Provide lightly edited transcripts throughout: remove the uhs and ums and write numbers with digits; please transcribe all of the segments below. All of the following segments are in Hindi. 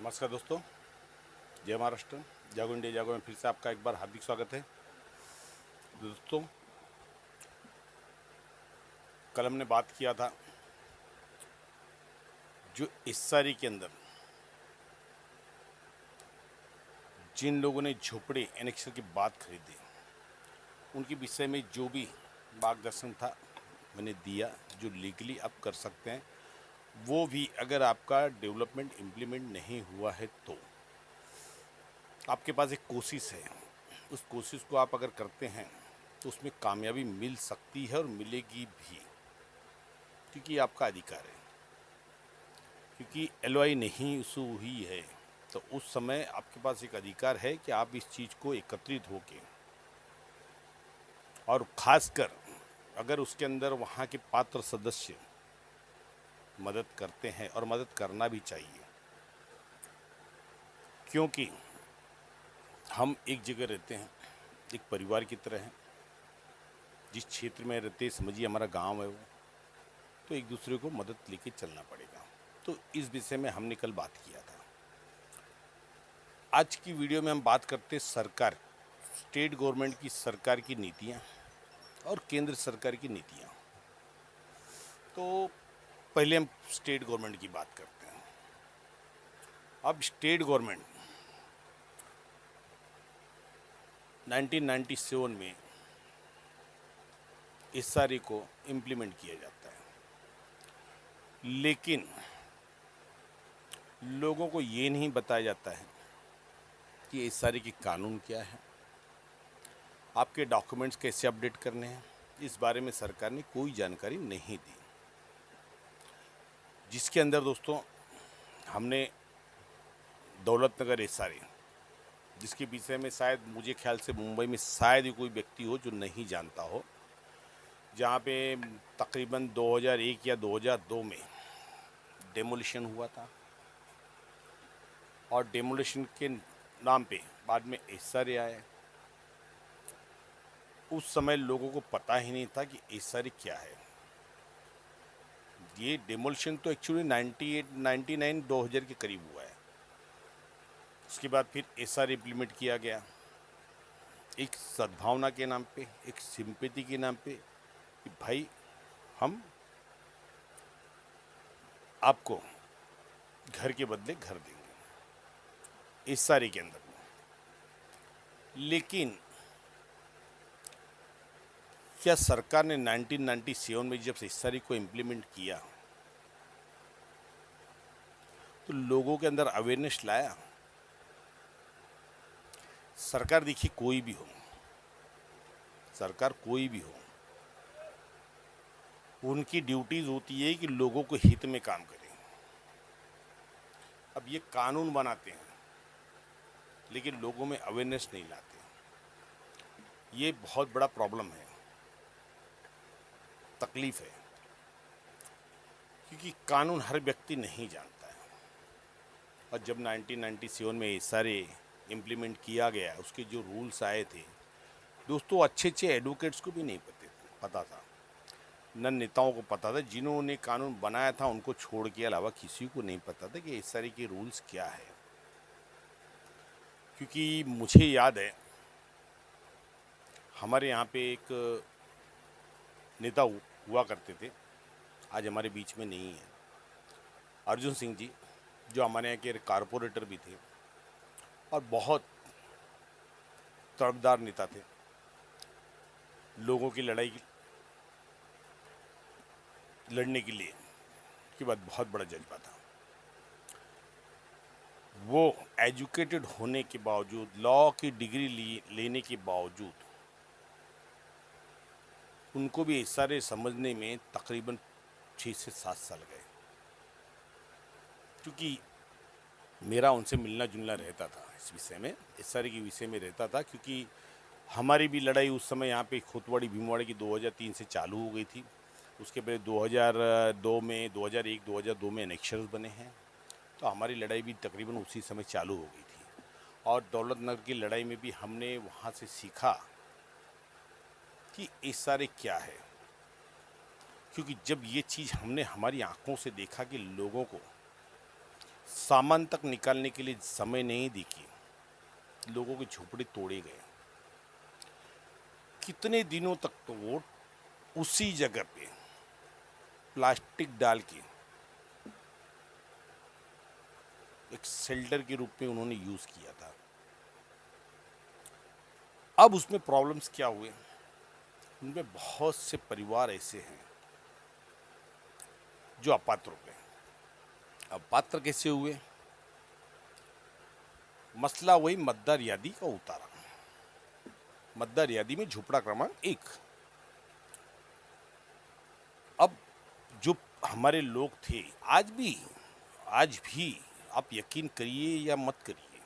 नमस्कार दोस्तों, जय महाराष्ट्र। जागो इंडिया जागो में फिर से आपका एक बार हार्दिक स्वागत है। दोस्तों, कल हमने बात किया था जो इस्सारी के अंदर जिन लोगों ने झोपड़े एनेक्शन के बाद खरीदे उनके विषय में जो भी मार्गदर्शन था मैंने दिया, जो लीगली आप कर सकते हैं। वो भी अगर आपका डेवलपमेंट इम्प्लीमेंट नहीं हुआ है तो आपके पास एक कोशिश है, उस कोशिश को आप अगर करते हैं तो उसमें कामयाबी मिल सकती है और मिलेगी भी, क्योंकि आपका अधिकार है। क्योंकि एलओआई नहीं इशू हुई है तो उस समय आपके पास एक अधिकार है कि आप इस चीज़ को एकत्रित होके, और ख़ासकर अगर उसके अंदर वहाँ के पात्र सदस्य मदद करते हैं, और मदद करना भी चाहिए, क्योंकि हम एक जगह रहते हैं, एक परिवार की तरह हैं। जिस क्षेत्र में रहते समझिए हमारा गांव है वो, तो एक दूसरे को मदद लेके चलना पड़ेगा। तो इस विषय में हमने कल बात किया था। आज की वीडियो में हम बात करते सरकार, स्टेट गवर्नमेंट की सरकार की नीतियाँ और केंद्र सरकार की नीतियाँ। तो पहले हम स्टेट गवर्नमेंट की बात करते हैं। अब स्टेट गवर्नमेंट 1997 में एसआरए को इम्प्लीमेंट किया जाता है, लेकिन लोगों को ये नहीं बताया जाता है कि एसआरए के कानून क्या है, आपके डॉक्यूमेंट्स कैसे अपडेट करने हैं। इस बारे में सरकार ने कोई जानकारी नहीं दी, जिसके अंदर दोस्तों हमने दौलतनगर एसआरए, जिसके विषय में शायद मुझे ख्याल से मुंबई में शायद ही कोई व्यक्ति हो जो नहीं जानता हो, जहाँ पे तकरीबन 2001 या 2002 में डेमोलिशन हुआ था, और डेमोलिशन के नाम पे बाद में एसआरए आया। उस समय लोगों को पता ही नहीं था कि एसआरए क्या है। ये डेमोलिशन तो एक्चुअली 99 2000 के करीब हुआ है। उसके बाद फिर एसआरए इम्प्लीमेंट किया गया, एक सद्भावना के नाम पे, एक सिंपैथी के नाम पे, कि भाई हम आपको घर के बदले घर देंगे, इस सारी के अंदर। लेकिन क्या सरकार ने 1997 में जब इस सारी को इम्प्लीमेंट किया तो लोगों के अंदर अवेयरनेस लाया? सरकार देखिए, कोई भी हो, सरकार कोई भी हो, उनकी ड्यूटीज होती है कि लोगों को हित में काम करें। अब ये कानून बनाते हैं लेकिन लोगों में अवेयरनेस नहीं लाते, ये बहुत बड़ा प्रॉब्लम है, तकलीफ है। क्योंकि कानून हर व्यक्ति नहीं जानता है। और जब 1997 में सारे इम्प्लीमेंट किया गया, उसके जो रूल्स आए थे दोस्तों, अच्छे अच्छे एडवोकेट्स को भी नहीं पता था, न नेताओं को पता था। जिन्होंने कानून बनाया था उनको छोड़ के अलावा किसी को नहीं पता था कि इस सारे के रूल्स क्या है। क्योंकि मुझे याद है, हमारे यहाँ पे एक नेता हुआ करते थे, आज हमारे बीच में नहीं है, अर्जुन सिंह जी, जो हमारे यहाँ के कारपोरेटर भी थे और बहुत तड़पदार नेता थे। लोगों की लड़ाई लड़ने के लिए के बाद बहुत बड़ा जज्बा था। वो एजुकेटेड होने के बावजूद, लॉ की डिग्री लेने के बावजूद, उनको भी इस सारे समझने में तकरीबन 6 से 7 साल गए। क्योंकि मेरा उनसे मिलना जुलना रहता था इस विषय में, इस सारे के विषय में रहता था। क्योंकि हमारी भी लड़ाई उस समय यहाँ पे खोतवाड़ी भीमवाड़ी की 2003 से चालू हो गई थी। उसके पहले 2002 में 2002 में एनेक्शर्स बने हैं, तो हमारी लड़ाई भी तकरीबन उसी समय चालू हो गई थी। और दौलतनगर की लड़ाई में भी हमने वहाँ से सीखा कि इस सारे क्या है। क्योंकि जब ये चीज़ हमने हमारी आंखों से देखा कि लोगों को सामान तक निकालने के लिए समय नहीं देखी, लोगों के झोपड़े तोड़े गए। कितने दिनों तक तो वो उसी जगह पे प्लास्टिक डाल के एक शेल्टर के रूप में उन्होंने यूज किया था। अब उसमें प्रॉब्लम्स क्या हुए, उनमें बहुत से परिवार ऐसे हैं जो अपात्र हो गए। अपात्र कैसे हुए? मसला वही मतदार यादी का उतारा। मतदार यादी में झोपड़ा क्रमांक 1। अब जो हमारे लोग थे, आज भी आप यकीन करिए या मत करिए,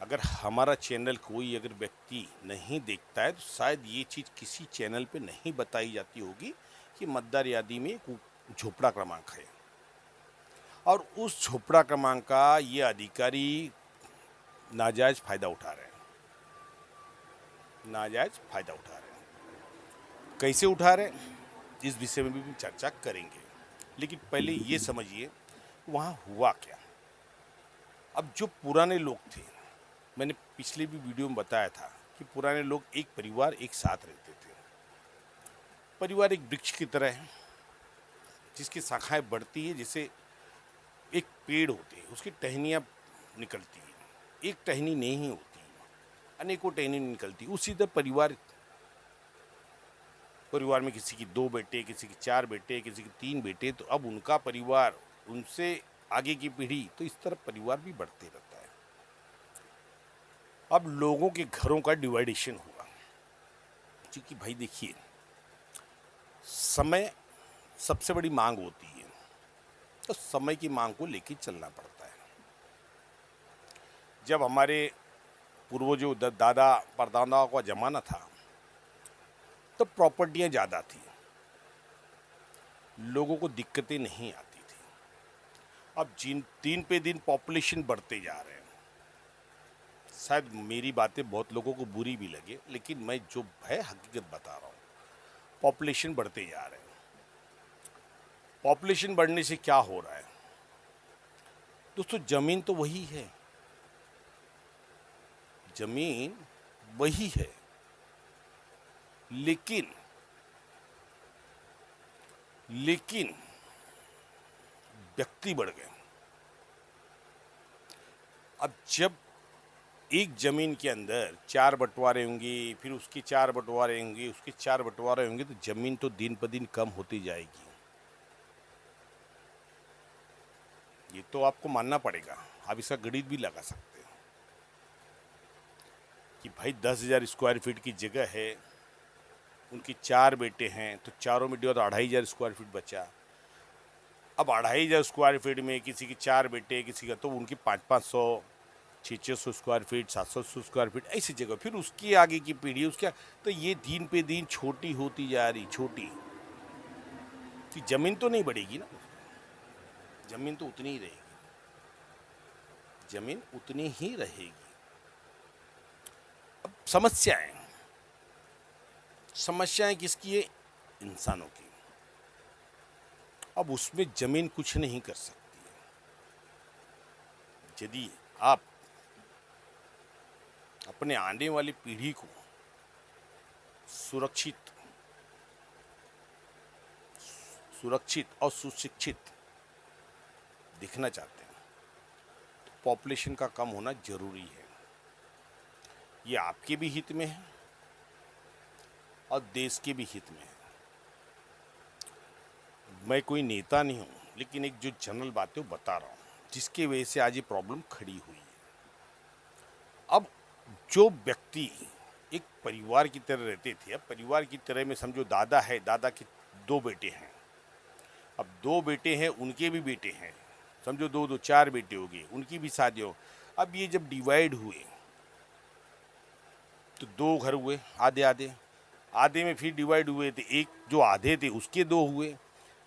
अगर हमारा चैनल कोई अगर व्यक्ति नहीं देखता है तो शायद ये चीज़ किसी चैनल पे नहीं बताई जाती होगी कि मतदार यादी में एक झोपड़ा क्रमांक है, और उस झोपड़ा क्रमांक का ये अधिकारी नाजायज फायदा उठा रहे हैं। नाजायज फायदा उठा रहे हैं। कैसे उठा रहे हैं, इस विषय में भी चर्चा करेंगे, लेकिन पहले ये समझिए वहाँ हुआ क्या। अब जो पुराने लोग थे, मैंने पिछले भी वीडियो में बताया था कि पुराने लोग एक परिवार एक साथ रहते थे। परिवार एक वृक्ष की तरह है जिसकी शाखाएं बढ़ती है, जैसे एक पेड़ होते हैं, उसकी टहनियाँ निकलती है, एक टहनी नहीं होती, अनेकों टहनी निकलती। उसी तरह परिवार में किसी की 2 बेटे, किसी की 4 बेटे, किसी की 3 बेटे, तो अब उनका परिवार, उनसे आगे की पीढ़ी, तो इस तरह परिवार भी बढ़ते रहता है। अब लोगों के घरों का डिवाइडेशन हुआ, क्योंकि भाई देखिए, समय सबसे बड़ी मांग होती है, तो समय की मांग को लेकर चलना पड़ता है। जब हमारे पूर्वजों दादा परदादाओं का जमाना था, तो प्रॉपर्टियां ज़्यादा थी, लोगों को दिक्कतें नहीं आती थी। अब दिन पे दिन पॉपुलेशन बढ़ते जा रहे हैं। शायद मेरी बातें बहुत लोगों को बुरी भी लगे, लेकिन मैं जो है हकीकत बता रहा हूँ। पॉपुलेशन बढ़ते जा रहे हैं। पॉपुलेशन बढ़ने से क्या हो रहा है दोस्तों? जमीन तो वही है, जमीन वही है, लेकिन व्यक्ति बढ़ गए। अब जब एक जमीन के अंदर 4 बंटवारे होंगे, फिर उसके 4 बंटवारे होंगे, उसके 4 बंटवारे होंगे, तो जमीन तो दिन पर दिन कम होती जाएगी। ये तो आपको मानना पड़ेगा। आप इसका गणित भी लगा सकते हैं कि भाई 10,000 स्क्वायर फीट की जगह है, उनके 4 बेटे हैं, तो चारों में डिवाइड 2,500 स्क्वायर फीट बचा। अब 2,500 स्क्वायर फीट में किसी के 4 बेटे, किसी का, तो उनकी 500-500, 600 स्क्वायर फीट, 700 स्क्वायर फीट, ऐसी जगह। फिर उसकी आगे की पीढ़ी, उसका, तो ये दिन पे दिन छोटी होती जा रही, छोटी। कि जमीन तो नहीं बढ़ेगी ना, जमीन तो उतनी ही रहेगी, जमीन उतनी ही रहेगी। अब समस्याएं किसकी है? इंसानों की। अब उसमें जमीन कुछ नहीं कर सकती है। यदि आप अपने आने वाली पीढ़ी को सुरक्षित और सुशिक्षित दिखना चाहते हैं, तो पॉपुलेशन का कम होना जरूरी है। ये आपके भी हित में है और देश के भी हित में है। मैं कोई नेता नहीं हूँ, लेकिन एक जो जनरल बातें बता रहा हूँ, जिसकी वजह से आज ये प्रॉब्लम खड़ी हुई है। अब जो व्यक्ति एक परिवार की तरह रहते थे, अब परिवार की तरह में समझो दादा है, दादा के 2 बेटे हैं, अब 2 बेटे हैं, उनके भी बेटे हैं, समझो 2-2 4 बेटे हो गए, उनकी भी शादी हो। अब ये जब डिवाइड हुए तो 2 घर हुए, आधे आधे, आधे में फिर डिवाइड हुए थे, एक जो आधे थे उसके 2 हुए,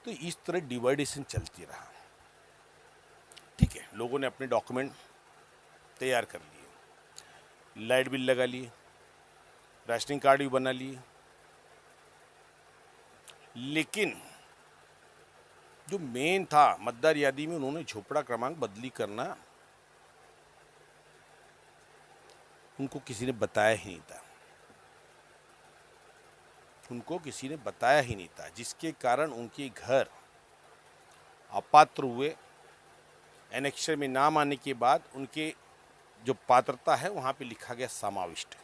तो इस तरह डिवाइडेशन चलती रहा। ठीक है, लोगों ने अपने डॉक्यूमेंट तैयार कर लिए, लाइट बिल लगा लिए, राशनिंग कार्ड भी बना लिए, लेकिन जो मेन था मतदार यादी में, उन्होंने झोपड़ा क्रमांक बदली करना उनको किसी ने बताया ही नहीं था। उनको किसी ने बताया ही नहीं था, जिसके कारण उनके घर अपात्र हुए। एनेक्सर में नाम आने के बाद उनके जो पात्रता है वहां पे लिखा गया समाविष्ट।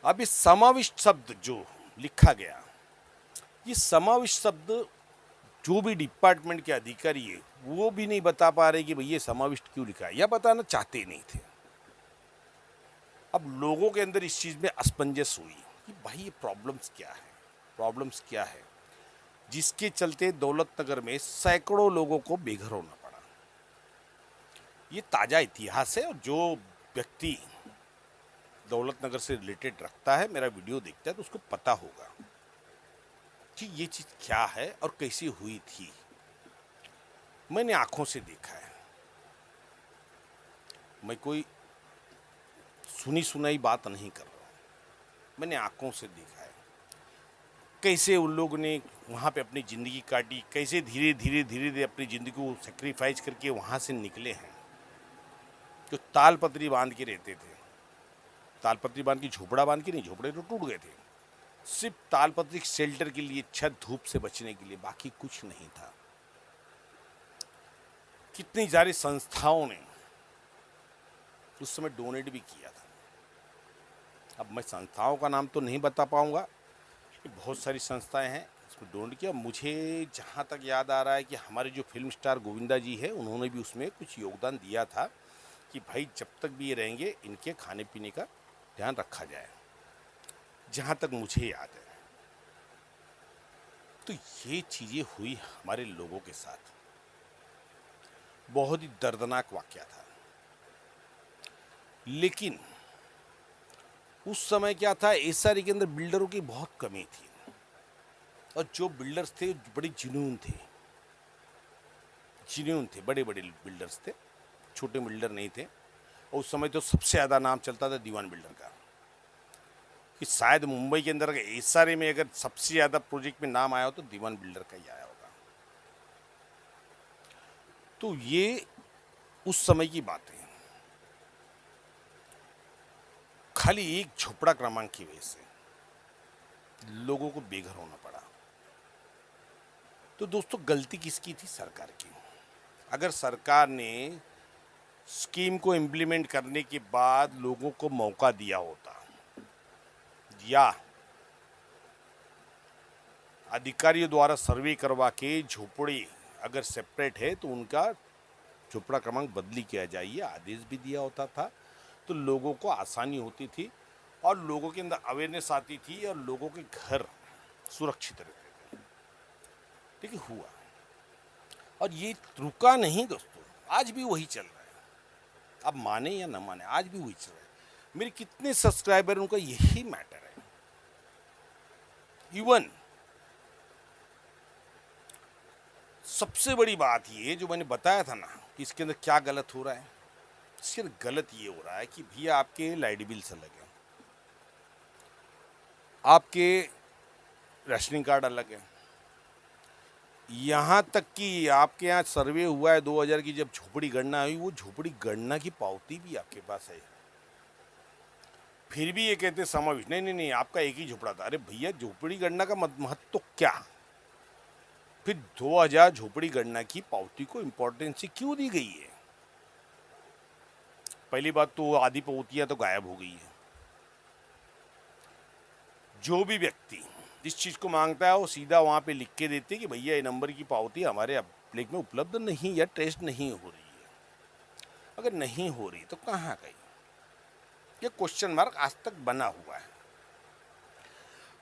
अब इस समाविष्ट शब्द जो लिखा गया, ये समाविष्ट शब्द जो भी डिपार्टमेंट के अधिकारी है वो भी नहीं बता पा रहे कि भैया समाविष्ट क्यों लिखा है, या बताना चाहते नहीं थे। अब लोगों के अंदर इस चीज में असमंजस हुई कि भाई ये प्रॉब्लम्स क्या है, जिसके चलते दौलतनगर में सैकड़ों लोगों को बेघर होना पड़ा। ये ताजा इतिहास है, और जो व्यक्ति दौलतनगर से रिलेटेड रखता है, मेरा वीडियो देखता है, तो उसको पता होगा कि ये चीज क्या है और कैसी हुई थी। मैंने आंखों से देखा है, मैं कोई सुनी सुनाई बात नहीं कर रहा हूं, मैंने आंखों से देखा है कैसे उन लोगों ने वहाँ पे अपनी ज़िंदगी काटी, कैसे धीरे धीरे अपनी ज़िंदगी को सेक्रीफाइस करके वहाँ से निकले हैं। जो तालपत्री बांध के रहते थे, तालपत्री बांध के, झोपड़ा बांध के नहीं, झोपड़े तो टूट गए थे, सिर्फ तालपत्री शेल्टर के लिए, छत धूप से बचने के लिए, बाकी कुछ नहीं था। कितनी सारी संस्थाओं ने उस समय डोनेट भी किया था। अब मैं संस्थाओं का नाम तो नहीं बता पाऊंगा, बहुत सारी संस्थाएं हैं इसमें डोनेट किया। मुझे जहाँ तक याद आ रहा है कि हमारे जो फिल्म स्टार गोविंदा जी है, उन्होंने भी उसमें कुछ योगदान दिया था कि भाई जब तक भी ये रहेंगे इनके खाने पीने का ध्यान रखा जाए, जहाँ तक मुझे याद है। तो ये चीज़ें हुई हमारे लोगों के साथ, बहुत ही दर्दनाक वाकया था। लेकिन उस समय क्या था, एसआर के अंदर बिल्डरों की बहुत कमी थी, और जो बिल्डर्स थे बड़े जिन्यून थे, बड़े बड़े बिल्डर्स थे, छोटे बिल्डर नहीं थे। और उस समय तो सबसे ज़्यादा नाम चलता था दीवान बिल्डर का, कि शायद मुंबई के अंदर एसआर में अगर सबसे ज़्यादा प्रोजेक्ट में नाम आया हो तो दीवान बिल्डर का ही आया होगा। तो ये उस समय की बात है, खाली एक झोपड़ा क्रमांक की वजह से लोगों को बेघर होना पड़ा। तो दोस्तों गलती किसकी थी? सरकार की। अगर सरकार ने स्कीम को इम्प्लीमेंट करने के बाद लोगों को मौका दिया होता, या अधिकारियों द्वारा सर्वे करवा के झोपड़ी अगर सेपरेट है तो उनका झोपड़ा क्रमांक बदली किया जाए, ये आदेश भी दिया होता था, तो लोगों को आसानी होती थी और लोगों के अंदर अवेयरनेस आती थी और लोगों के घर सुरक्षित रहते थे। ठीक हुआ, और ये रुका नहीं दोस्तों, आज भी वही चल रहा है। अब माने या ना माने, आज भी वही चल रहा है। मेरे कितने सब्सक्राइबर, उनका यही मैटर है। इवन सबसे बड़ी बात ये जो मैंने बताया था ना कि इसके अंदर क्या गलत हो रहा है, इसके अंदर गलत ये हो रहा है कि भैया आपके लाइट बिल्स अलग है, आपके राशनिंग कार्ड अलग है, यहाँ तक कि आपके यहाँ सर्वे हुआ है 2000 की, जब झोपड़ी गणना हुई, वो झोपड़ी गणना की पावती भी आपके पास है, फिर भी ये कहते समावेश नहीं, आपका एक ही झोपड़ा था। अरे भैया, झोपड़ी गणना का महत्व तो क्या? फिर 2000 झोपड़ी गणना की पावती को इंपॉर्टेंस क्यों दी गई है? पहली बात तो आधी पावतियां तो गायब हो गई है। जो भी व्यक्ति जिस चीज को मांगता है वो सीधा वहां पे लिख के देते कि भैया ये नंबर की पावती हमारे एप्लिक में उपलब्ध नहीं या टेस्ट नहीं हो रही है। अगर नहीं हो रही तो कहाँ गई? ये क्वेश्चन मार्क आज तक बना हुआ है।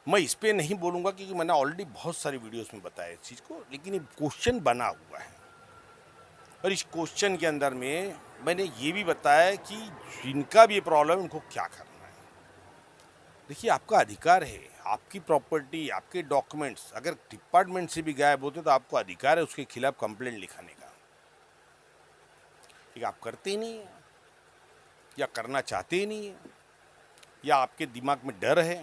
मैं इस पे नहीं बोलूँगा क्योंकि मैंने ऑलरेडी बहुत सारी वीडियोस में बताया इस चीज़ को, लेकिन ये क्वेश्चन बना हुआ है, और इस क्वेश्चन के अंदर में मैंने ये भी बताया कि जिनका भी ये प्रॉब्लम है उनको क्या करना है। देखिए, आपका अधिकार है, आपकी प्रॉपर्टी, आपके डॉक्यूमेंट्स अगर डिपार्टमेंट से भी गायब होते तो आपको अधिकार है उसके खिलाफ कंप्लेंट लिखाने का, लेकिन आप करते ही नहीं है, या करना चाहते ही नहीं है, या आपके दिमाग में डर है।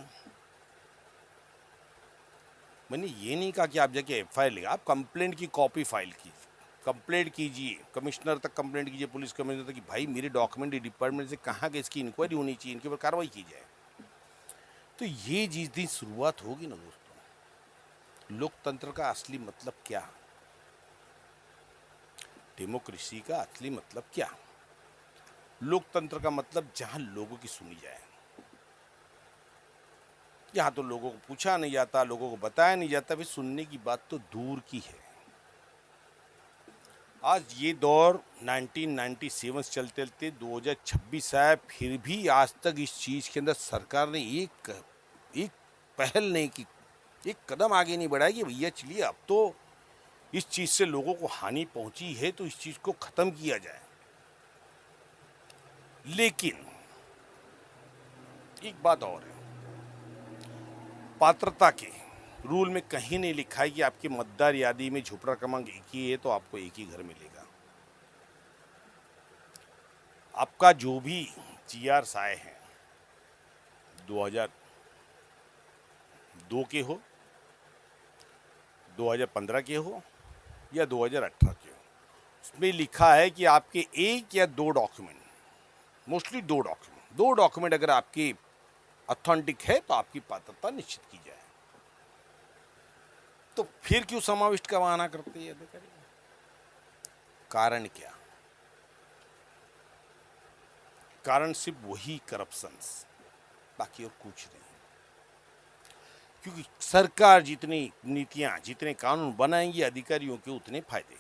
मैंने ये नहीं कहा कि आप जाके एफआईआर लिखा, आप कंप्लेंट की कॉपी फाइल की, कंप्लेंट कीजिए, कमिश्नर तक कंप्लेंट कीजिए, पुलिस कमिश्नर तक कि भाई मेरे डॉक्यूमेंट डिपार्टमेंट से कहाँ गए, इसकी इंक्वायरी होनी चाहिए, इनके ऊपर कार्रवाई की जाए। तो ये जिस दिन शुरुआत होगी ना दोस्तों, लोकतंत्र का असली मतलब क्या, डेमोक्रेसी का असली मतलब क्या, लोकतंत्र का मतलब जहां लोगों की सुनी जाए। यहाँ तो लोगों को पूछा नहीं जाता, लोगों को बताया नहीं जाता, फिर सुनने की बात तो दूर की है। आज ये दौर 1997 से चलते चलते 2026 है, फिर भी आज तक इस चीज़ के अंदर सरकार ने एक पहल नहीं की, एक कदम आगे नहीं बढ़ाया कि भैया चलिए अब तो इस चीज़ से लोगों को हानि पहुंची है तो इस चीज़ को ख़त्म किया जाए। लेकिन एक बात और है, पात्रता के रूल में कहीं नहीं लिखा है कि आपके मतदार यादी में झोपड़ा क्रमांक एक ही है तो आपको एक ही घर मिलेगा। आपका जो भी जीआर आए हैं 2002 के हो, 2015 के हो या 2018 के हो, उसमें लिखा है कि आपके एक या दो डॉक्यूमेंट, मोस्टली दो डॉक्यूमेंट अगर आपके ऑथेंटिक है तो आपकी पात्रता निश्चित की जाए। तो फिर क्यों समाविष्ट का बहाना करते हैं अधिकारी? कारण क्या? कारण सिर्फ वही करप्शंस, बाकी और कुछ नहीं। क्योंकि सरकार जितनी नीतियां, जितने कानून बनाएंगी अधिकारियों के उतने फायदे।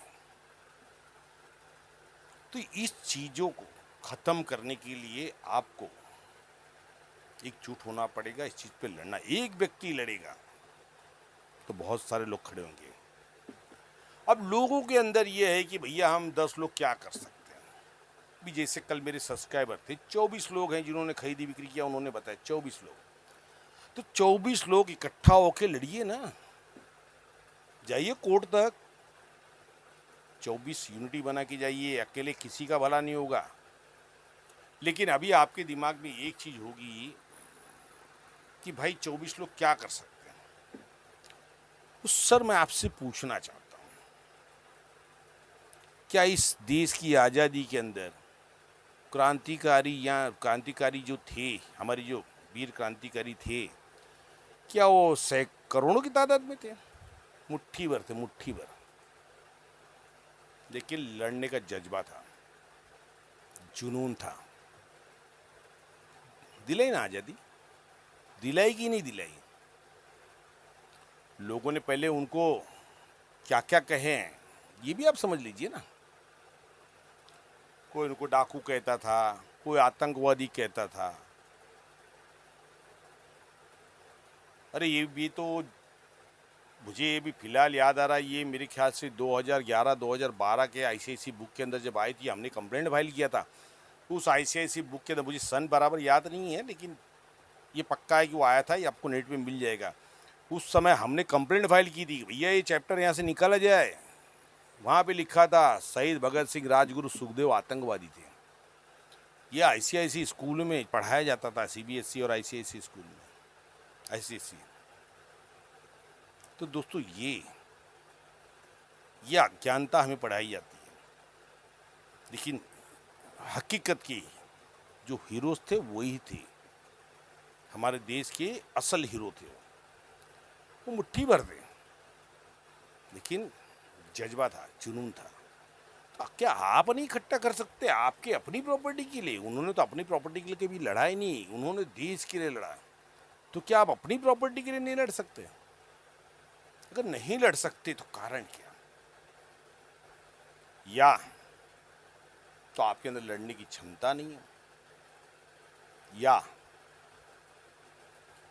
तो इस चीजों को खत्म करने के लिए आपको एकजुट होना पड़ेगा, इस चीज पे लड़ना। एक व्यक्ति लड़ेगा तो बहुत सारे लोग खड़े होंगे। अब लोगों के अंदर यह है कि भैया हम 10 लोग क्या कर सकते हैं। भी जैसे कल मेरे सब्सक्राइबर थे, 24 लोग हैं जिन्होंने खरीदी बिक्री किया, उन्होंने बताया 24 लोग। तो 24 लोग इकट्ठा होके लड़िए ना, जाइए कोर्ट तक, 24 यूनिटी बना के जाइए, अकेले किसी का भला नहीं होगा। लेकिन अभी आपके दिमाग में एक चीज होगी कि भाई 24 लोग क्या कर सकते हैं। तो सर मैं आपसे पूछना चाहता हूं, क्या इस देश की आज़ादी के अंदर क्रांतिकारी जो थे, हमारे जो वीर क्रांतिकारी थे, क्या वो करोड़ों की तादाद में थे? मुट्ठी भर थे, मुट्ठी भर। लेकिन लड़ने का जज्बा था, जुनून था। दिलाई ना आज़ादी, दिलाई कि नहीं दिलाई? लोगों ने पहले उनको क्या क्या कहे हैं ये भी आप समझ लीजिए ना। कोई उनको डाकू कहता था, कोई आतंकवादी कहता था। अरे ये भी तो मुझे ये भी फिलहाल याद आ रहा है, ये मेरे ख्याल से 2011-2012 के आईसीआईसी बुक के अंदर जब आई थी, हमने कंप्लेंट फाइल किया था। उस आईसीआईसी बुक के अंदर मुझे सन बराबर याद नहीं है, लेकिन ये पक्का है कि वो आया था, ये आपको नेट पे मिल जाएगा। उस समय हमने कंप्लेंट फाइल की थी, भैया ये चैप्टर यहाँ से निकाला जाए। वहाँ पे लिखा था शहीद भगत सिंह, राजगुरु, सुखदेव आतंकवादी थे। ये आईसीआईसी स्कूल में पढ़ाया जाता था, सीबीएसई और आईसीआईसी स्कूल में, आईसीएसई। तो दोस्तों ये अज्ञानता हमें पढ़ाई जाती है, लेकिन हकीकत के जो हीरोज थे वही थे, हमारे देश के असल हीरो थे। वो मुट्ठी भर थे, लेकिन जज्बा था, जुनून था। तो क्या आप नहीं इकट्ठा कर सकते आपके अपनी प्रॉपर्टी के लिए? उन्होंने तो अपनी प्रॉपर्टी के लिए कभी लड़ा ही नहीं, उन्होंने देश के लिए लड़ा। तो क्या आप अपनी प्रॉपर्टी के लिए नहीं लड़ सकते? अगर नहीं लड़ सकते तो कारण क्या? या तो आपके अंदर लड़ने की क्षमता नहीं है, या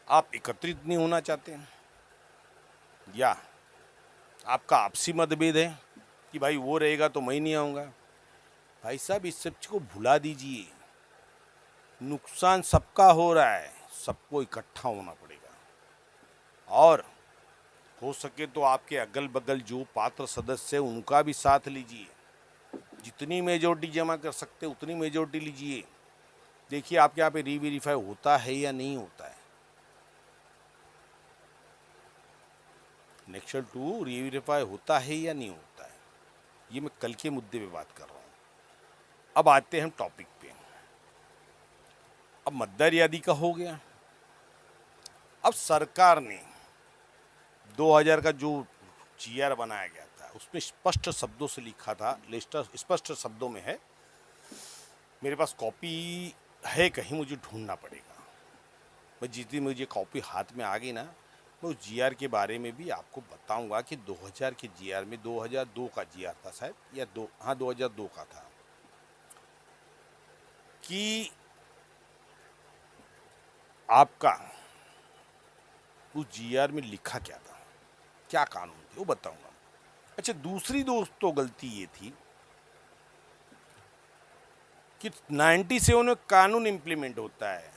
आप एकत्रित नहीं होना चाहते हैं, या आपका आपसी मतभेद है कि भाई वो रहेगा तो मैं नहीं आऊँगा। भाई साहब इस सब को भुला दीजिए, नुकसान सबका हो रहा है, सबको इकट्ठा होना पड़ेगा। और हो सके तो आपके अगल बगल जो पात्र सदस्य हैं उनका भी साथ लीजिए, जितनी मेजोरिटी जमा कर सकते उतनी मेजोरिटी लीजिए। देखिए आपके यहाँ पे रीवेरीफाई होता है या नहीं होता है। नेक्सल 2 रीवेरीफाई होता है या नहीं होता है, ये मैं कल के मुद्दे पे बात कर रहा हूँ। अब आते हैं हम टॉपिक पे। अब मतदार यादी का हो गया। अब सरकार ने 2000 का जो जीआर बनाया गया था उसमें स्पष्ट शब्दों से लिखा था, लिस्ट स्पष्ट शब्दों में है, मेरे पास कॉपी है, कहीं मुझे ढूंढना पड़ेगा। मैं जिस दिन मुझे कॉपी हाथ में आ गई ना, मैं उस जीआर के बारे में भी आपको बताऊंगा कि 2000 के जीआर में 2002 का जीआर था शायद, या 2002 का था, कि आपका उस जीआर में लिखा क्या था, क्या कानून थे, वो बताऊंगा। अच्छा, दूसरी दोस्तों गलती ये थी कि 97 में कानून इंप्लीमेंट होता है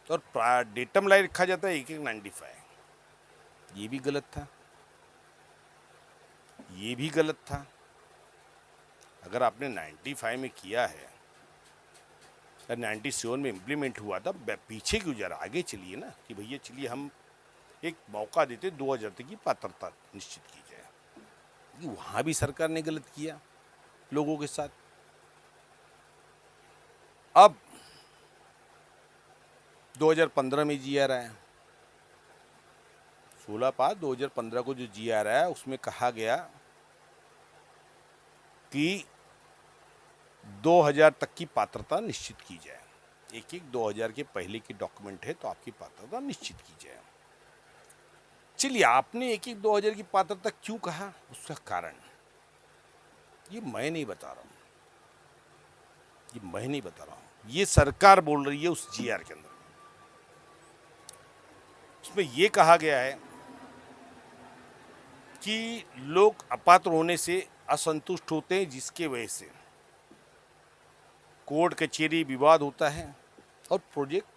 और डेटम लाइन रखा जाता है 1195। ये भी गलत था, ये भी गलत था। अगर आपने 95 में किया है, 97 में इम्प्लीमेंट हुआ था, पीछे क्यों जा रहा, आगे चलिए ना, कि भैया चलिए हम एक मौका देते 2000 तक की पात्रता निश्चित की जाए। वहाँ भी सरकार ने गलत किया लोगों के साथ। अब 2015 में जीआर आया, 16/5/2015 को जो जीआर आया उसमें कहा गया कि 2000 तक की पात्रता निश्चित की जाए। 2000 के पहले की डॉक्यूमेंट है तो आपकी पात्रता निश्चित की जाए। चलिए, आपने 2000 की पात्रता क्यों कहा, उसका कारण ये मैं नहीं बता रहा हूं, ये सरकार बोल रही है उस जीआर के अंदर। उसमें ये कहा गया है कि लोग अपात्र होने से असंतुष्ट होते हैं, जिसके वजह से कोर्ट कचहरी विवाद होता है और प्रोजेक्ट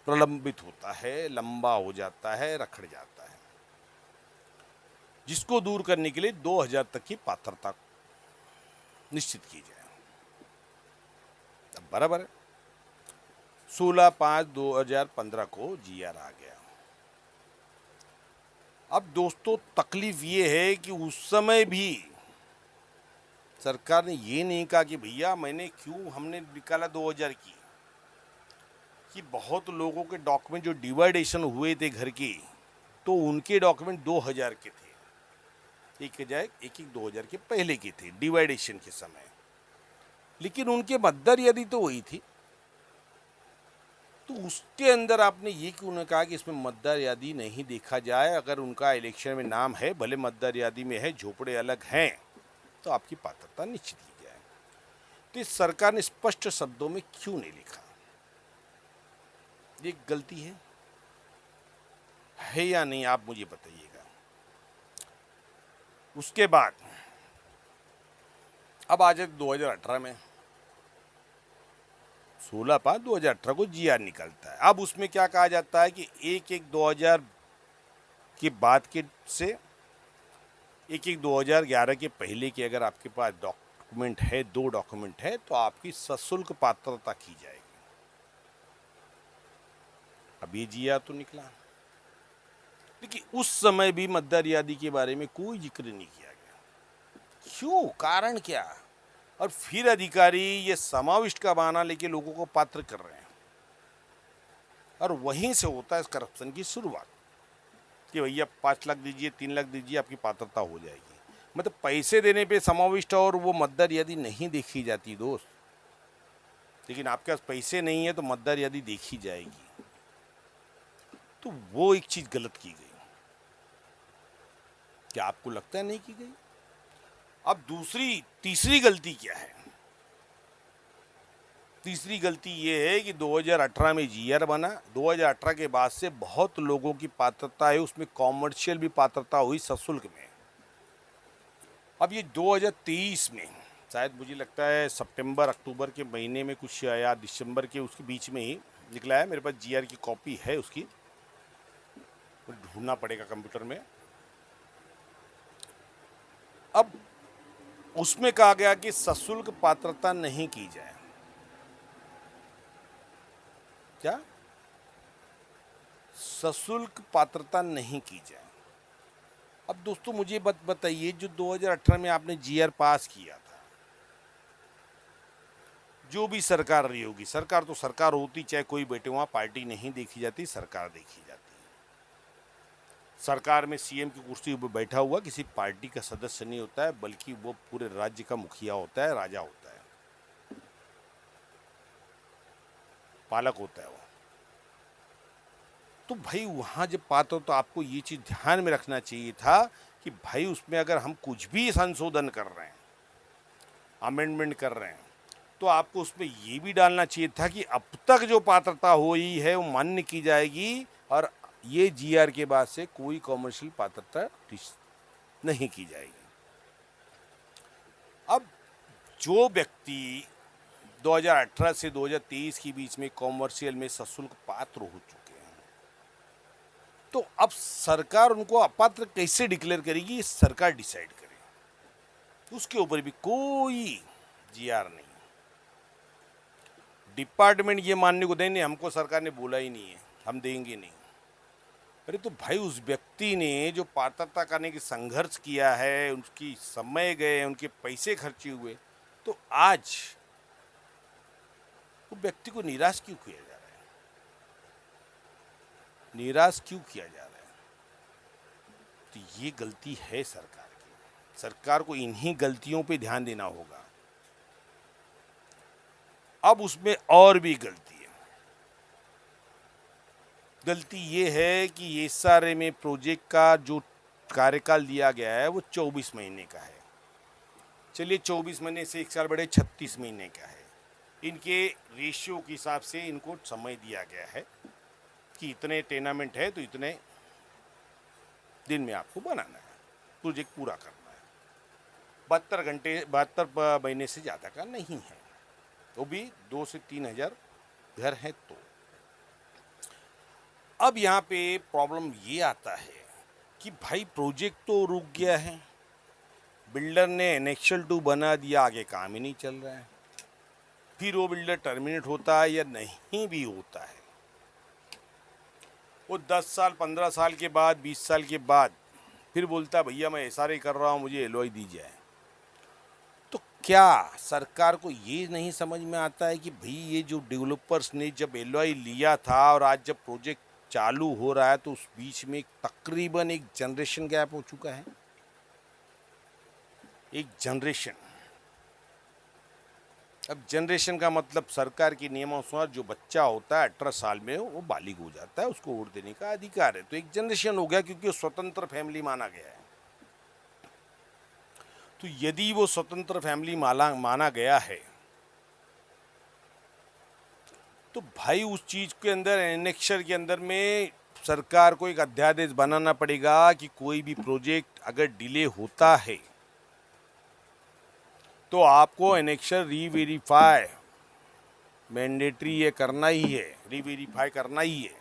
प्रलंबित होता है, लंबा हो जाता है, रखड़ जाता है, जिसको दूर करने के लिए 2000 तक की पात्रता निश्चित की जाए। अब बराबर है, 16/5/2015 को जीआर आ गया। अब दोस्तों, तकलीफ ये है कि उस समय भी सरकार ने ये नहीं कहा कि भैया हमने निकाला 2000 की, कि बहुत लोगों के डॉक्यूमेंट जो डिवाइडेशन हुए थे घर के, तो उनके डॉक्यूमेंट 2000 के थे, एक 2000 के पहले के थे डिवाइडेशन के समय, लेकिन उनके मतदार यादी तो वही थी। तो उसके अंदर आपने ये क्यों न कहा कि इसमें मतदार यादी नहीं देखा जाए, अगर उनका इलेक्शन में नाम है, भले मतदार यादी में है, झोपड़े अलग हैं, तो आपकी पात्रता निश्चित की जाए। तो इस सरकार ने स्पष्ट शब्दों में क्यों नहीं लिखा, ये गलती है या नहीं, आप मुझे बताइएगा। उसके बाद अब आ जाए 2018 में, 16/5/2018 को जीआर निकलता है। अब उसमें क्या कहा जाता है कि 1/1/2000 के बाद के से 1/1/2011 के पहले की अगर आपके पास डॉक्यूमेंट है, 2 डॉक्यूमेंट है, तो आपकी सशुल्क पात्रता की जाएगी। अब ये जीआर तो निकला, लेकिन उस समय भी मतदार यादी के बारे में कोई जिक्र नहीं किया गया। क्यों, कारण क्या? और फिर अधिकारी ये समाविष्ट का बहाना लेके लोगों को पात्र कर रहे हैं, और वहीं से होता है इस करप्शन की शुरुआत, कि भैया 5 लाख दीजिए, 3 लाख दीजिए, आपकी पात्रता हो जाएगी। मतलब पैसे देने पे समाविष्ट और वो मतदार यादी नहीं देखी जाती दोस्त, लेकिन आपके पास पैसे नहीं है तो मतदार यादी देखी जाएगी। तो वो एक चीज गलत की गई, क्या आपको लगता है नहीं की गई? अब तीसरी गलती क्या है? तीसरी गलती ये है कि 2018 में जीआर बना, 2018 के बाद से बहुत लोगों की पात्रता है, उसमें कॉमर्शियल भी पात्रता हुई सशुल्क में। अब ये 2023 में शायद मुझे लगता है सितंबर अक्टूबर के महीने में कुछ, या दिसंबर के उसके बीच में ही निकला है। मेरे पास जीआर की कॉपी है उसकी, ढूंढना पड़ेगा कंप्यूटर में। अब उसमें कहा गया कि सशुल्क पात्रता नहीं की जाए। क्या सशुल्क पात्रता नहीं की जाए। अब दोस्तों मुझे बताइए, जो 2018 में आपने जीआर पास किया था, जो भी सरकार रही होगी, सरकार तो सरकार होती, चाहे कोई बैठे, वहाँ पार्टी नहीं देखी जाती, सरकार देखी जाती है। सरकार में सीएम की कुर्सी पर बैठा हुआ किसी पार्टी का सदस्य नहीं होता है, बल्कि वो पूरे राज्य का मुखिया होता है, राजा होता है, पालक होता है वो। तो भाई वहाँ जब बात हो तो आपको ये चीज़ ध्यान में रखना चाहिए था कि भाई उसमें अगर हम कुछ भी संशोधन कर रहे हैं, अमेंडमेंट कर रहे हैं, तो आपको उसमें ये भी डालना चाहिए था कि अब तक जो पात्रता हुई है वो मान्य की जाएगी, और ये जीआर के बाद से कोई कॉमर्शियल पात्रता नहीं की जाएगी। अब जो व्यक्ति 2018 से 2023 के बीच में कॉमर्शियल में सशुल्क पात्र हो चुके हैं, तो अब सरकार उनको अपात्र कैसे डिक्लेयर करेगी, सरकार डिसाइड करे, उसके ऊपर भी कोई जीआर नहीं। डिपार्टमेंट ये मानने को देने, हमको सरकार ने बोला ही नहीं है, हम देंगे नहीं। अरे तो भाई उस व्यक्ति ने जो पात्रता करने की संघर्ष किया है, उनकी समय गए, उनके पैसे खर्चे हुए, तो आज वो व्यक्ति को निराश क्यों किया जा रहा है? निराश क्यों किया जा रहा है? तो ये गलती है सरकार की। सरकार को इन्हीं गलतियों पे ध्यान देना होगा। अब उसमें और भी गलती है। गलती ये है कि ये सारे में प्रोजेक्ट का जो कार्यकाल दिया गया है वो 24 महीने का है। चलिए 24 महीने से 1 साल बढ़े 36 महीने का है। इनके रेशियो के हिसाब से इनको समय दिया गया है कि इतने टेनामेंट है तो इतने दिन में आपको बनाना है, प्रोजेक्ट पूरा करना है। 72 महीने से ज़्यादा का नहीं है, वो भी 2 से 3 हज़ार घर हैं। तो अब यहाँ पे प्रॉब्लम ये आता है कि भाई प्रोजेक्ट तो रुक गया है, बिल्डर ने एनेक्सल 2 बना दिया, आगे काम ही नहीं चल रहा है, फिर वो बिल्डर टर्मिनेट होता है या नहीं भी होता है, वो 10 साल 15 साल के बाद 20 साल के बाद फिर बोलता है भैया मैं एसआरए कर रहा हूँ, मुझे एलओआई दीजिए। तो क्या सरकार को ये नहीं समझ में आता है कि भाई ये जो डेवलपर्स ने जब एलओआई लिया था और आज जब प्रोजेक्ट चालू हो रहा है तो उस बीच में तकरीबन एक जनरेशन गैप हो चुका है। एक जनरेशन। अब जनरेशन का मतलब सरकार के नियमानुसार जो बच्चा होता है 18 साल में वो बालिग हो जाता है, उसको वोट देने का अधिकार है। तो एक जनरेशन हो गया क्योंकि वो स्वतंत्र फैमिली माना गया है। तो यदि वो स्वतंत्र फैमिली माना गया है तो भाई उस चीज के अंदर एनेक्सर के अंदर में सरकार को एक अध्यादेश बनाना पड़ेगा कि कोई भी प्रोजेक्ट अगर डिले होता है तो आपको एनेक्सर रीवेरीफाई मैंडेटरी ये करना ही है, रीवेरीफाई करना ही है।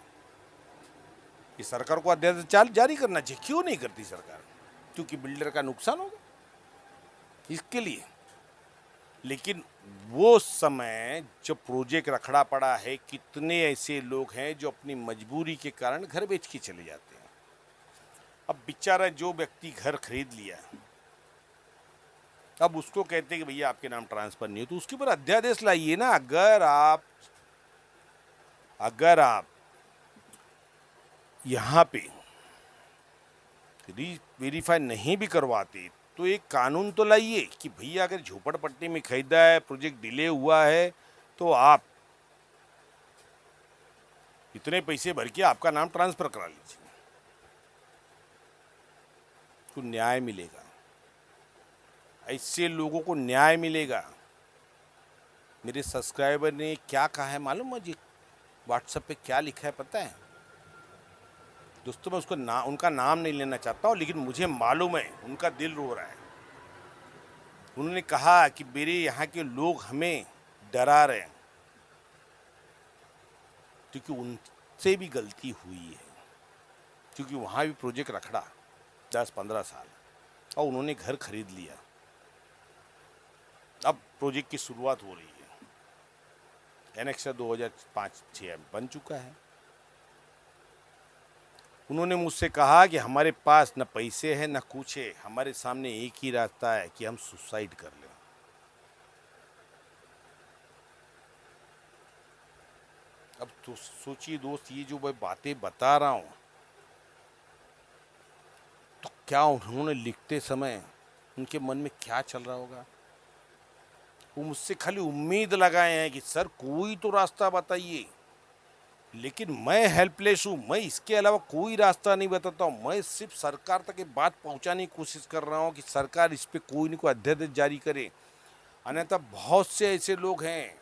ये सरकार को अध्यादेश जारी करना चाहिए। क्यों नहीं करती सरकार? क्योंकि बिल्डर का नुकसान होगा इसके लिए। लेकिन वो समय जब प्रोजेक्ट रखड़ा पड़ा है, कितने ऐसे लोग हैं जो अपनी मजबूरी के कारण घर बेच के चले जाते हैं। अब बेचारा जो व्यक्ति घर खरीद लिया, अब उसको कहते हैं कि भैया आपके नाम ट्रांसफर नहीं हो, तो उसके ऊपर अध्यादेश लाइए ना। अगर आप यहाँ पे वेरीफाई नहीं भी करवाते तो एक कानून तो लाइए कि भैया अगर झोपड़पट्टी में खरीदा है, प्रोजेक्ट डिले हुआ है, तो आप इतने पैसे भर के आपका नाम ट्रांसफर करा लीजिए, तो न्याय मिलेगा। ऐसे लोगों को न्याय मिलेगा। मेरे सब्सक्राइबर ने क्या कहा है मालूम मुझे? व्हाट्सएप पे क्या लिखा है पता है दोस्तों? मैं उनका नाम नहीं लेना चाहता हूँ, लेकिन मुझे मालूम है उनका दिल रो रहा है। उन्होंने कहा कि मेरे यहाँ के लोग हमें डरा रहे हैं क्योंकि उनसे भी गलती हुई है, क्योंकि वहाँ भी प्रोजेक्ट रखड़ा 10-15 साल और उन्होंने घर खरीद लिया। अब प्रोजेक्ट की शुरुआत हो रही है। एनेक्सर 2005-06 बन चुका है। उन्होंने मुझसे कहा कि हमारे पास न पैसे हैं न कुछ है, हमारे सामने एक ही रास्ता है कि हम सुसाइड कर लें। अब तो सोचिए दोस्त, ये जो मैं बातें बता रहा हूँ, तो क्या उन्होंने लिखते समय उनके मन में क्या चल रहा होगा। वो मुझसे खाली उम्मीद लगाए हैं कि सर कोई तो रास्ता बताइए, लेकिन मैं हेल्पलेस हूँ, मैं इसके अलावा कोई रास्ता नहीं बताता हूँ। मैं सिर्फ सरकार तक ये बात पहुँचाने की कोशिश कर रहा हूँ कि सरकार इस पे कोई न कोई अध्यादेश जारी करे। अन्यथा बहुत से ऐसे लोग हैं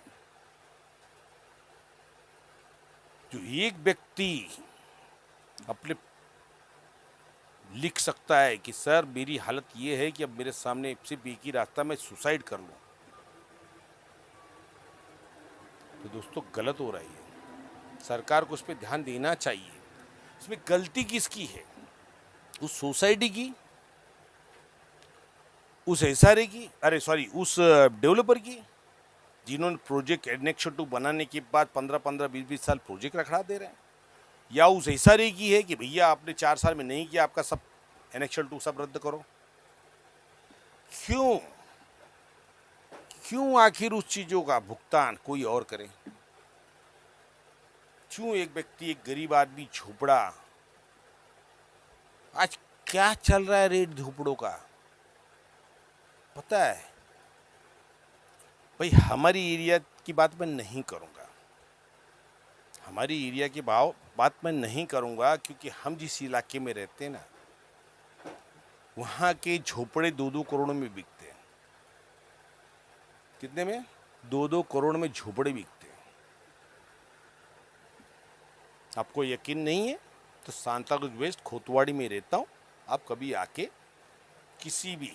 जो एक व्यक्ति अपने लिख सकता है कि सर मेरी हालत ये है कि अब मेरे सामने सिर्फ एक ही रास्ता, मैं सुसाइड कर लूँ। तो दोस्तों गलत हो रही है, सरकार को उस पर ध्यान देना चाहिए। इसमें गलती किसकी है? उस सोसाइटी की, उस एसआरए की, अरे सॉरी उस डेवलपर की, जिन्होंने प्रोजेक्ट एनेक्स 2 बनाने के बाद 15-15 20-20 साल प्रोजेक्ट रखा दे रहे हैं, या उस एसआरए की है कि भैया आपने 4 साल में नहीं किया, आपका सब एनेक्स 2 सब रद्द करो। क्यों क्यों आखिर उस चीजों का भुगतान कोई और करे? क्यों एक व्यक्ति, एक गरीब आदमी, झोपड़ा, आज क्या चल रहा है रेट झोपड़ों का पता है भाई? हमारी एरिया की बात मैं नहीं करूंगा, हमारी एरिया के भाव बात मैं नहीं करूंगा, क्योंकि हम जिस इलाके में रहते हैं ना, वहाँ के झोपड़े 2-2 करोड़ में बिकते हैं। कितने में? 2-2 करोड़ में झोपड़े बिकते हैं। आपको यकीन नहीं है तो सांताक्रूज वेस्ट खोतवाड़ी में रहता हूँ, आप कभी आके किसी भी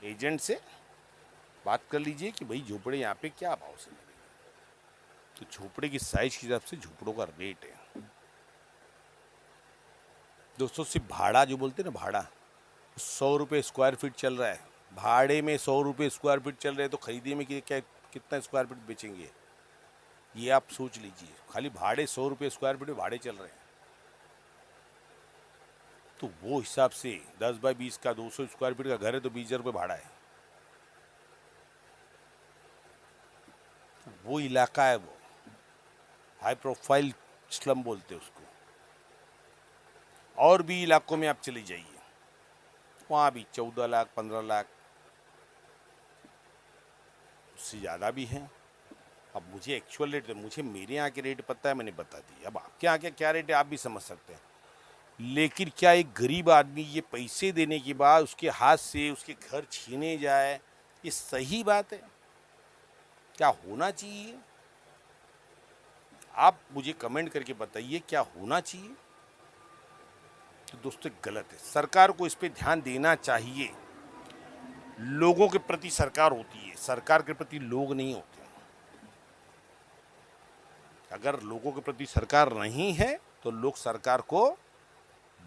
एजेंट से बात कर लीजिए कि भाई झोपड़े यहाँ पे क्या भाव से मिलेंगे। तो झोपड़े की साइज के हिसाब से झोपड़ों का रेट है दोस्तों। सिर्फ भाड़ा जो बोलते हैं ना, भाड़ा 100 रुपये स्क्वायर फीट चल रहा है, भाड़े में 100 रुपये स्क्वायर फीट चल रहे हैं, तो खरीदे में क्या कितना स्क्वायर फीट बेचेंगे ये आप सोच लीजिए। खाली भाड़े 100 रुपये स्क्वायर फीट में भाड़े चल रहे हैं, तो वो हिसाब से 10 बाई 20 का 200 स्क्वायर फीट का घर है तो 20,000 रुपये भाड़ा है। वो इलाका है, वो हाई प्रोफाइल स्लम बोलते हैं उसको। और भी इलाकों में आप चले जाइए, वहाँ भी 14 लाख 15 लाख, उससे ज़्यादा भी हैं। अब मुझे एक्चुअल रेट, मुझे मेरे यहाँ के रेट पता है, मैंने बता दी। अब आपके यहाँ के क्या रेट है आप भी समझ सकते हैं। लेकिन क्या एक गरीब आदमी ये पैसे देने के बाद उसके हाथ से उसके घर छीने जाए, ये सही बात है? क्या होना चाहिए? आप मुझे कमेंट करके बताइए क्या होना चाहिए। तो दोस्तों गलत है, सरकार को इस पे ध्यान देना चाहिए। लोगों के प्रति सरकार होती है, सरकार के प्रति लोग नहीं होते। अगर लोगों के प्रति सरकार नहीं है तो लोग सरकार को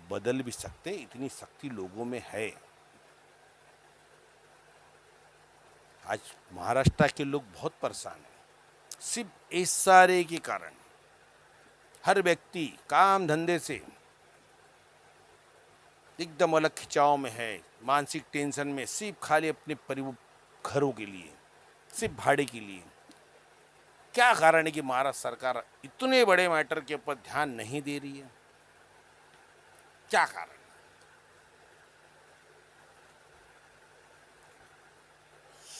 बदल भी सकते, इतनी शक्ति लोगों में है। आज महाराष्ट्र के लोग बहुत परेशान हैं, सिर्फ एसआरए के कारण। हर व्यक्ति काम धंधे से एकदम अलग खिंचाव में है, मानसिक टेंशन में, सिर्फ खाली अपने परिवार घरों के लिए, सिर्फ भाड़े के लिए। क्या कारण है कि महाराष्ट्र सरकार इतने बड़े मैटर के ऊपर ध्यान नहीं दे रही है? क्या कारण?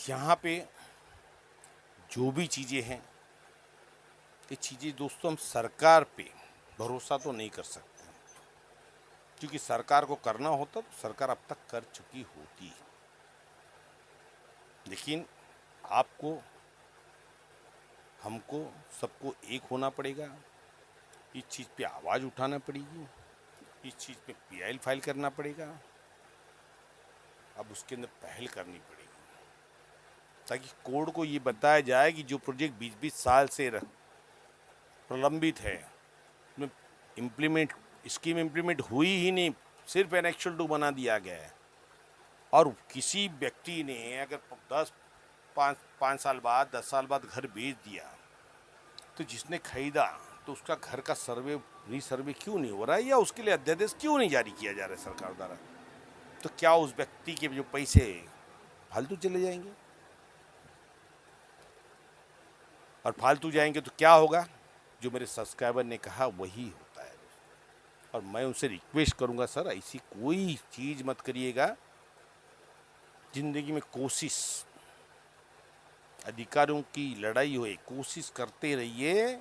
यहाँ पे जो भी चीज़ें हैं, ये चीज़ें दोस्तों हम सरकार पे भरोसा तो नहीं कर सकते, क्योंकि सरकार को करना होता तो सरकार अब तक कर चुकी होती। लेकिन आपको, हमको, सबको एक होना पड़ेगा, इस चीज़ पे आवाज़ उठाना पड़ेगी, इस चीज़ पे पीआईएल फाइल करना पड़ेगा। अब उसके अंदर पहल करनी पड़ेगी ताकि कोर्ट को ये बताया जाए कि जो प्रोजेक्ट 20-20 साल से प्रलंबित है, उसमें स्कीम इम्प्लीमेंट हुई ही नहीं, सिर्फ एनेक्स 2 बना दिया गया है। और किसी व्यक्ति ने अगर 5 साल बाद 10 साल बाद घर बेच दिया, तो जिसने खरीदा तो उसका घर का सर्वे रीसर्वे क्यों नहीं हो रहा है, या उसके लिए अध्यादेश क्यों नहीं जारी किया जा रहा है सरकार द्वारा? तो क्या उस व्यक्ति के जो पैसे फालतू चले जाएंगे? और फालतू जाएंगे तो क्या होगा? जो मेरे सब्सक्राइबर ने कहा वही होता है। और मैं उनसे रिक्वेस्ट करूंगा, सर ऐसी कोई चीज़ मत करिएगा। जिंदगी में कोशिश, अधिकारों की लड़ाई होए, कोशिश करते रहिए।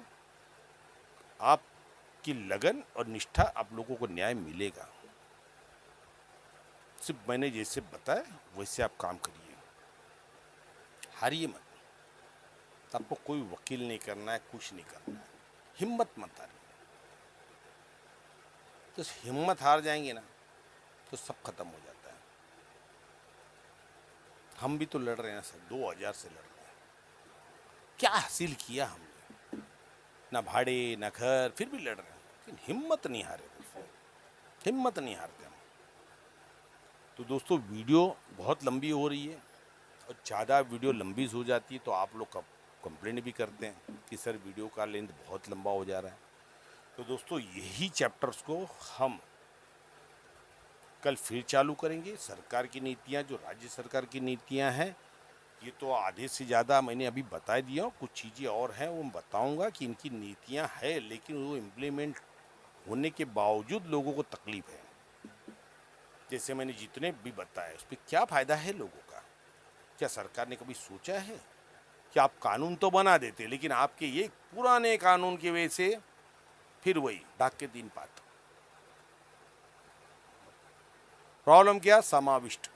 आपकी लगन और निष्ठा, आप लोगों को न्याय मिलेगा। सिर्फ मैंने जैसे बताया वैसे आप काम करिए, हारिए मत। आपको कोई वकील नहीं करना है, कुछ नहीं करना है। हिम्मत मत हारिए। तो हिम्मत हार जाएंगे ना तो सब खत्म हो जाता है। हम भी तो लड़ रहे हैं सर, 2000 से लड़ रहे हैं। क्या हासिल किया हमने? ना भाड़े ना घर, फिर भी लड़ रहे हैं, लेकिन हिम्मत नहीं हारे। हिम्मत नहीं हारते हम। तो दोस्तों वीडियो बहुत लंबी हो रही है, और ज़्यादा वीडियो लंबी हो जाती है तो आप लोग कंप्लेंट भी करते हैं कि सर वीडियो का लेंथ बहुत लंबा हो जा रहा है। तो दोस्तों यही चैप्टर्स को हम कल फिर चालू करेंगे। सरकार की नीतियां, जो राज्य सरकार की नीतियां हैं, ये तो आधे से ज़्यादा मैंने अभी बता दिया। कुछ चीज़ें और हैं वो मैं बताऊंगा कि इनकी नीतियां हैं, लेकिन वो इम्प्लीमेंट होने के बावजूद लोगों को तकलीफ है। जैसे मैंने जितने भी बताया उस पर क्या फ़ायदा है लोगों का? क्या सरकार ने कभी सोचा है कि आप कानून तो बना देते, लेकिन आपके ये पुराने कानून की वजह से फिर वही डाक के 3 पात। प्रॉब्लम क्या? समाविष्ट।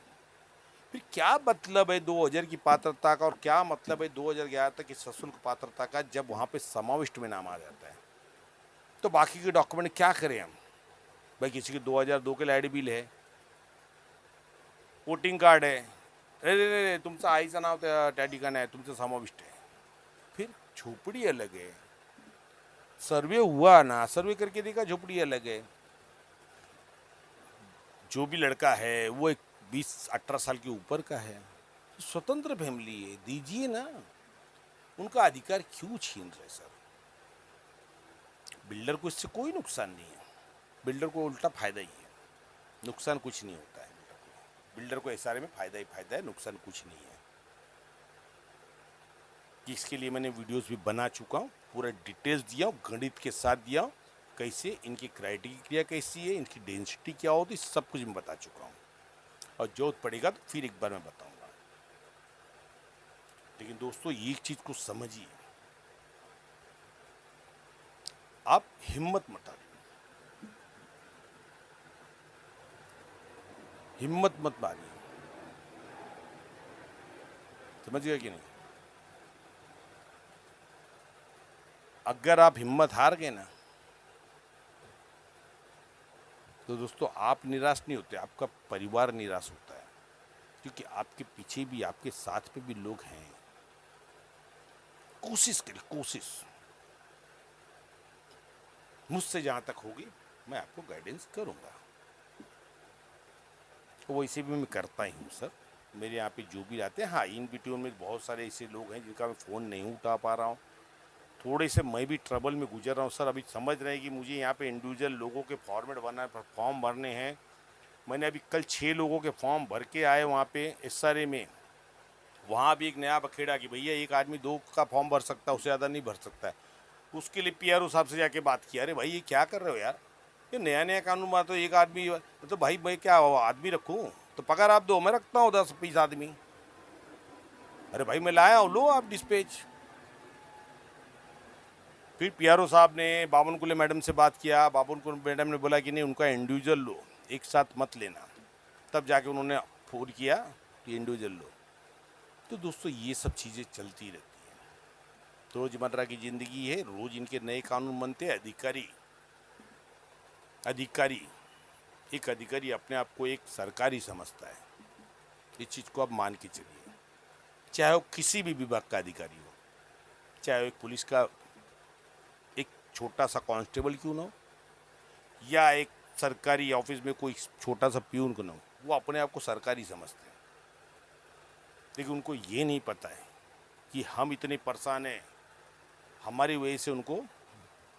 फिर क्या मतलब है 2000 की पात्रता का, और क्या मतलब है 2011 तक की सशुल्क पात्रता का, जब वहाँ पे समाविष्ट में नाम आ जाता है? तो बाकी के डॉक्यूमेंट क्या करें हम? भाई किसी के 2002 के लाइट बिल है, वोटिंग कार्ड है, अरे तुमचं आईचं नाव त्या ठिकाणी आहे, तुमचं समाविष्ट है। फिर झोपड़ी अलग है, सर्वे हुआ ना, सर्वे करके देखा झोपड़ी अलग है। जो भी लड़का है वो एक 20-18 साल के ऊपर का है, तो स्वतंत्र फैमिली है, दीजिए ना। उनका अधिकार क्यों छीन रहे सर? बिल्डर को इससे कोई नुकसान नहीं है, बिल्डर को उल्टा फायदा ही है, नुकसान कुछ नहीं होता है। बिल्डर को इस सारे में फायदा ही फायदा है, नुकसान कुछ नहीं है। इसके लिए मैंने वीडियोस भी बना चुका हूँ, पूरा डिटेल्स दिया हूँ, गणित के साथ दिया हूँ, कैसे इनकी क्राइटेरिया कैसी है, इनकी डेंसिटी क्या होती है, सब कुछ मैं बता चुका हूँ। और जरूरत पड़ेगा तो फिर एक बार मैं बताऊंगा। लेकिन दोस्तों एक चीज को समझिए, आप हिम्मत मत हारिए, हिम्मत मत मारिए। समझ गया कि नहीं? अगर आप हिम्मत हार गए ना, तो दोस्तों आप निराश नहीं होते, आपका परिवार निराश होता है, क्योंकि आपके पीछे भी, आपके साथ में भी लोग हैं। कोशिश करिए, कोशिश। मुझसे जहाँ तक होगी मैं आपको गाइडेंस करूँगा, वैसे भी मैं करता ही हूँ सर। मेरे यहाँ पे जो भी आते हैं, हाँ इन बिटवीन में बहुत सारे ऐसे लोग हैं जिनका मैं फ़ोन नहीं उठा पा रहा हूँ। थोड़े से मैं भी ट्रबल में गुजर रहा हूँ सर। अभी समझ रहे हैं कि मुझे यहाँ पे इंडिविजुअल लोगों के फॉर्मेट भरना है, फॉर्म भरने हैं। मैंने अभी कल 6 लोगों के फॉर्म भर के आए वहाँ पे SRA में। वहाँ भी एक नया बखेड़ा कि भैया एक आदमी 2 का फॉर्म भर सकता है, उससे ज़्यादा नहीं भर सकता है। उसके लिए PRO साहब से जाके बात किया, अरे भाई ये क्या कर रहे हो यार, ये नया नया कानून बना, तो एक आदमी, तो भाई मैं क्या आदमी रखूँ? तो पगार आप दो, मैं रखता हूँ 10-20 आदमी। अरे भाई मैं लाया हूँ, लो आप डिस्पैच। फिर PRO साहब ने बावन कुले मैडम से बात किया, बावन कुले मैडम ने बोला कि नहीं उनका इंडिविजुअल लो, एक साथ मत लेना। तब जाके उन्होंने फोन किया कि इंडिविजुअल लो। तो दोस्तों ये सब चीज़ें चलती रहती हैं, रोज़मर्रा की ज़िंदगी है, रोज़ इनके नए कानून बनते हैं। अधिकारी अधिकारी एक अधिकारी अपने आप को एक सरकारी समझता है, इस चीज़ को आप मान के चलिए। चाहे वो किसी भी विभाग का अधिकारी हो, चाहे वो एक पुलिस का एक छोटा सा कांस्टेबल क्यों ना हो, या एक सरकारी ऑफिस में कोई छोटा सा प्यून क्यों ना हो, वो अपने आप को सरकारी समझते हैं। लेकिन उनको ये नहीं पता है कि हम इतने परेशान हैं, हमारी वजह से उनको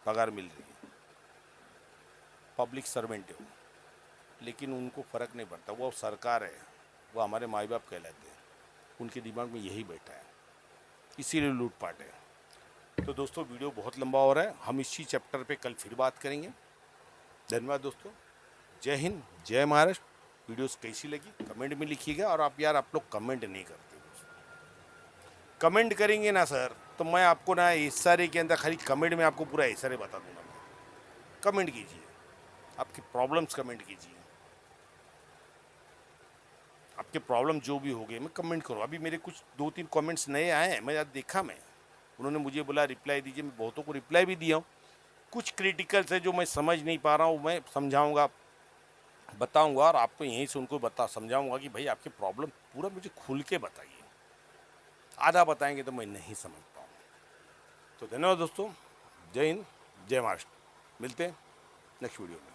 पगार मिल रही है, पब्लिक सर्वेंट है वो, लेकिन उनको फ़र्क नहीं पड़ता। वो सरकार है, वो हमारे माँ बाप कहलाते हैं, उनके दिमाग में यही बैठा है, इसीलिए लूटपाट है। तो दोस्तों वीडियो बहुत लंबा हो रहा है, हम इसी चैप्टर पे कल फिर बात करेंगे। धन्यवाद दोस्तों, जय हिंद, जय महाराष्ट्र। वीडियोस कैसी लगी कमेंट में लिखिएगा। और आप लोग कमेंट नहीं करते दोस्तों, कमेंट करेंगे ना सर तो मैं आपको ना इस सारे के अंदर खाली कमेंट में आपको पूरा ऐसा बता दूंगा। मैं कमेंट कीजिए, आपकी प्रॉब्लम्स कमेंट कीजिए, आपके प्रॉब्लम जो भी हो गए मैं कमेंट करूँ। अभी मेरे कुछ 2-3 कमेंट्स नए आए हैं, मैं आज देखा, मैं उन्होंने मुझे बोला रिप्लाई दीजिए, मैं बहुतों को रिप्लाई भी दिया हूँ। कुछ क्रिटिकल्स है जो मैं समझ नहीं पा रहा हूँ, मैं समझाऊंगा, बताऊंगा, और आपको यहीं से उनको समझाऊंगा कि भाई आपके प्रॉब्लम पूरा मुझे खुल के बताइए। आधा बताएंगे तो मैं नहीं समझ पाऊँगा। तो धन्यवाद दोस्तों, जय हिंद, जय महाराष्ट्र। मिलते हैं नेक्स्ट वीडियो में।